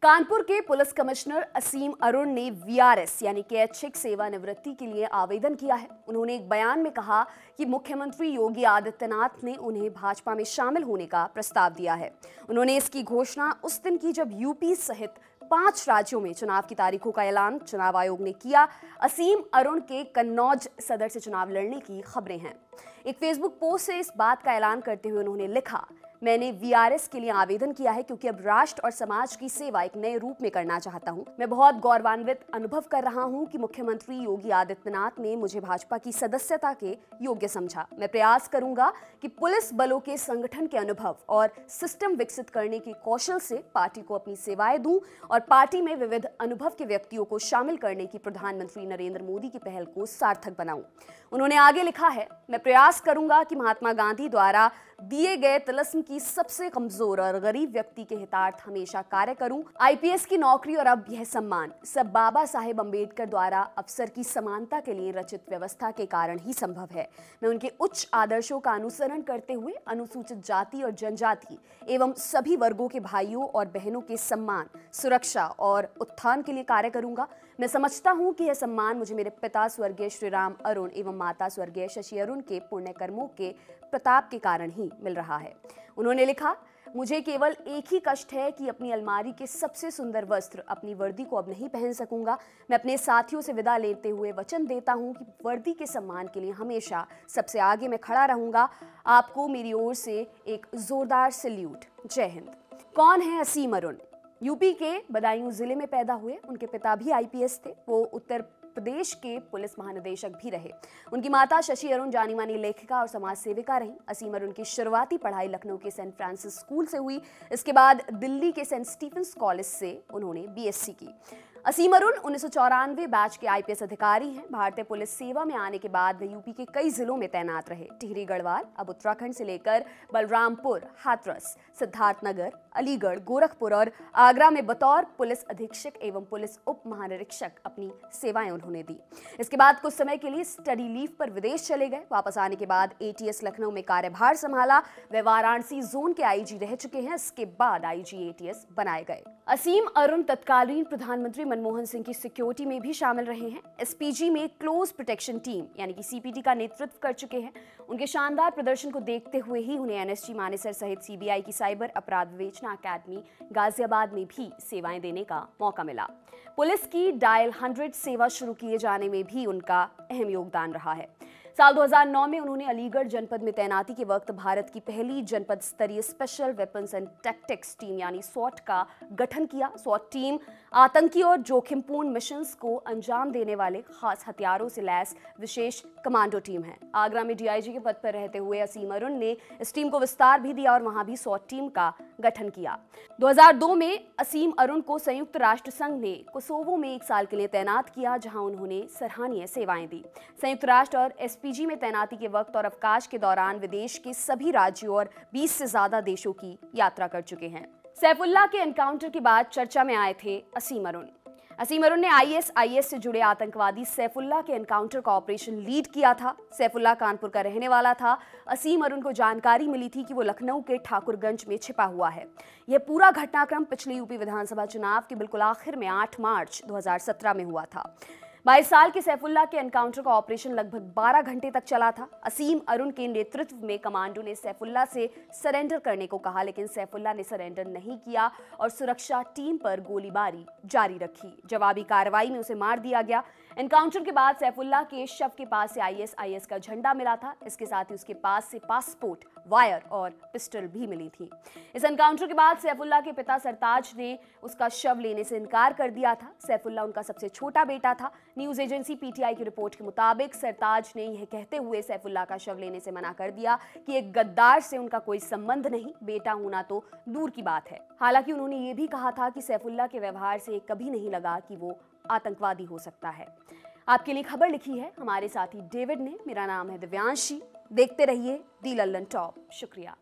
कानपुर के police commissioner असीम अरुण ने VRS यानी कि ऐच्छिक सेवानिवृत्ति के लिए आवेदन किया है। उन्होंने एक बयान में कहा कि मुख्यमंत्री योगी आदित्यनाथ ने उन्हें भाजपा में शामिल होने का प्रस्ताव दिया है। उन्होंने इसकी घोषणा उस दिन की जब यूपी सहित 5 राज्यों में चुनाव की तारीखों का ऐलान चुनाव आयोग ने किया। असीम अरुण के कन्नौज सदर से चुनाव लड़ने की खबरें हैं। एक फेसबुक पोस्ट से इस बात का ऐलान करते हुए उन्होंने लिखा, मैंने वीआरएस के लिए आवेदन किया है क्योंकि अब राष्ट्र और समाज की सेवा एक नए रूप में करना चाहता हूं। मैं बहुत गौरवान्वित अनुभव कर रहा हूं कि मुख्यमंत्री योगी आदित्यनाथ ने मुझे भाजपा की सदस्यता के योग्य समझा। मैं प्रयास करूंगा कि पुलिस बलों के संगठन के अनुभव और सिस्टम विकसित करने के कौशल से पार्टी को अपनी सेवाएं दूं और पार्टी में विविध अनुभव के व्यक्तियों को शामिल करने की प्रधानमंत्री नरेंद्र मोदी की पहल को सार्थक बनाऊं। उन्होंने आगे लिखा है, मैं प्रयास करूंगा कि महात्मा गांधी द्वारा दिए गए तिलिस्म की सबसे कमजोर और गरीब व्यक्ति के हितार्थ हमेशा कार्य करूं। आईपीएस की नौकरी और अब यह सम्मान सब बाबा साहेब अंबेडकर द्वारा अवसर की समानता के लिए रचित व्यवस्था के कारण ही संभव है। मैं उनके उच्च आदर्शों का अनुसरण करते हुए अनुसूचित जाति और जनजाति एवं सभी वर्गों के भाइयों और बहनों के सम्मान, सुरक्षा और उत्थान के लिए कार्य करूंगा। मैं समझता हूं कि यह सम्मान मुझे मेरे पिता स्वर्गीय श्री राम अरुण एवं माता स्वर्गीय शशि अरुण के पुण्य कर्मों के प्रताप के कारण ही मिल रहा है। उन्होंने लिखा, मुझे केवल एक ही कष्ट है कि अपनी अलमारी के सबसे सुंदर वस्त्र अपनी वर्दी को अब नहीं पहन सकूंगा। मैं अपने साथियों से विदा लेते हुए वचन देता हूं कि वर्दी के सम्मान के लिए हमेशा सबसे आगे मैं खड़ा रहूंगा। आपको मेरी ओर से एक जोरदार सैल्यूट। जय हिंद। कौन है असीम अरुण? यूपी के बदायूं जिले में पैदा हुए। उनके पिता भी आईपीएस थे। वो उत्तर प्रदेश के पुलिस महानिदेशक भी रहे। उनकी माता शशि अरुण जानी मानी लेखिका और समाज सेविका रहीं। असीम अरुण की शुरुआती पढ़ाई लखनऊ के सेंट फ्रांसिस स्कूल से हुई। इसके बाद दिल्ली के सेंट स्टीफेंस कॉलेज से उन्होंने बीएससी की। असीम अरुण 1994 बैच के आईपीएस अधिकारी हैं। भारतीय पुलिस सेवा में आने के बाद वे यूपी के कई जिलों में तैनात रहे। टिहरी गढ़वाल, अब उत्तराखंड से लेकर बलरामपुर, हाथरस, सिद्धार्थनगर, अलीगढ़, गोरखपुर और आगरा में बतौर पुलिस अधीक्षक एवं पुलिस उप महानिरीक्षक अपनी सेवाएं उन्होंने दी। इसके बाद कुछ समय के लिए स्टडी लीव पर विदेश चले गए। वापस आने के बाद एटीएस लखनऊ में कार्यभार संभाला। वे वाराणसी जोन के आईजी रह चुके हैं। इसके बाद आईजी एटीएस बनाए गए। असीम अरुण तत्कालीन प्रधानमंत्री मनमोहन सिंह की सिक्योरिटी में भी शामिल रहे हैं। एसपीजी में क्लोज प्रोटेक्शन टीम यानी कि सीपीटी का नेतृत्व कर चुके हैं। उनके शानदार प्रदर्शन को देखते हुए ही उन्हें एनएसजी मानेसर सहित सीबीआई की साइबर अपराध विवेचना अकादमी गाजियाबाद में भी सेवाएं देने का मौका मिला। पुलिस की डायल 100 सेवा शुरू किए जाने में भी उनका अहम योगदान रहा है। साल 2009 में उन्होंने अलीगढ़ जनपद में तैनाती के वक्त भारत की पहली जनपद स्तरीय special weapons and tactics team यानी स्वॉट का गठन किया। स्वॉट टीम आतंकी और जोखिमपूर्ण मिशंस को अंजाम देने वाले खास हथियारों से लैस विशेष कमांडो टीम है। आगरा में डीआईजी के पद पर रहते हुए असीम अरुण ने इस टीम को विस्तार भी दिया और वहां भी स्वॉट टीम का गठन किया। 2002 में असीम अरुण को संयुक्त राष्ट्र संघ ने कोसोवो में 1 साल के लिए तैनात किया, जहां उन्होंने सराहनीय सेवाएं दी। संयुक्त राष्ट्र और एसपीजी में तैनाती के वक्त और अवकाश के दौरान विदेश के सभी राज्यों और 20 से ज्यादा देशों की यात्रा कर चुके हैं। सैफुल्लाह के एनकाउंटर के बाद चर्चा में आए थे असीम अरुण। असीम अरुण ने आईएसआईएस से जुड़े आतंकवादी सैफुल्लाह के एनकाउंटर का ऑपरेशन लीड किया था। सैफुल्लाह कानपुर का रहने वाला था। असीम अरुण को जानकारी मिली थी कि वो लखनऊ के ठाकुरगंज में छिपा हुआ है। यह पूरा घटनाक्रम पिछले यूपी विधानसभा चुनाव के बिल्कुल आखिर में 8 मार्च 2017 में हुआ था। 22 साल के सैफुल्लाह के एनकाउंटर का ऑपरेशन लगभग 12 घंटे तक चला था। असीम अरुण के नेतृत्व में कमांडो ने सैफुल्लाह से सरेंडर करने को कहा, लेकिन सैफुल्लाह ने सरेंडर नहीं किया और सुरक्षा टीम पर गोलीबारी जारी रखी। जवाबी कार्रवाई में उसे मार दिया गया। एनकाउंटर के बाद सैफुल्लाह के शव के पास से आईएसआईएस का झंडा मिला था। इसके साथ ही उसके पास से पासपोर्ट, वायर और पिस्टल भी मिली थी। इस एनकाउंटर के बाद सैफुल्लाह के पिता सरताज ने उसका शव लेने से इनकार कर दिया था। सैफुल्लाह उनका सबसे छोटा बेटा था। न्यूज एजेंसी पीटीआई की रिपोर्ट के मुताबिक सरताज ने यह कहते हुए सैफुल्लाह का शव लेने से मना कर दिया कि एक गद्दार से उनका कोई संबंध नहीं, बेटा होना तो दूर की बात है। हालांकि उन्होंने ये भी कहा था कि सैफुल्लाह के व्यवहार से कभी नहीं लगा कि वो आतंकवादी हो सकता है। आपके लिए खबर लिखी है हमारे साथी डेविड ने। मेरा नाम है दिव्यांशी। देखते रहिए दी लल्लन टॉप। शुक्रिया।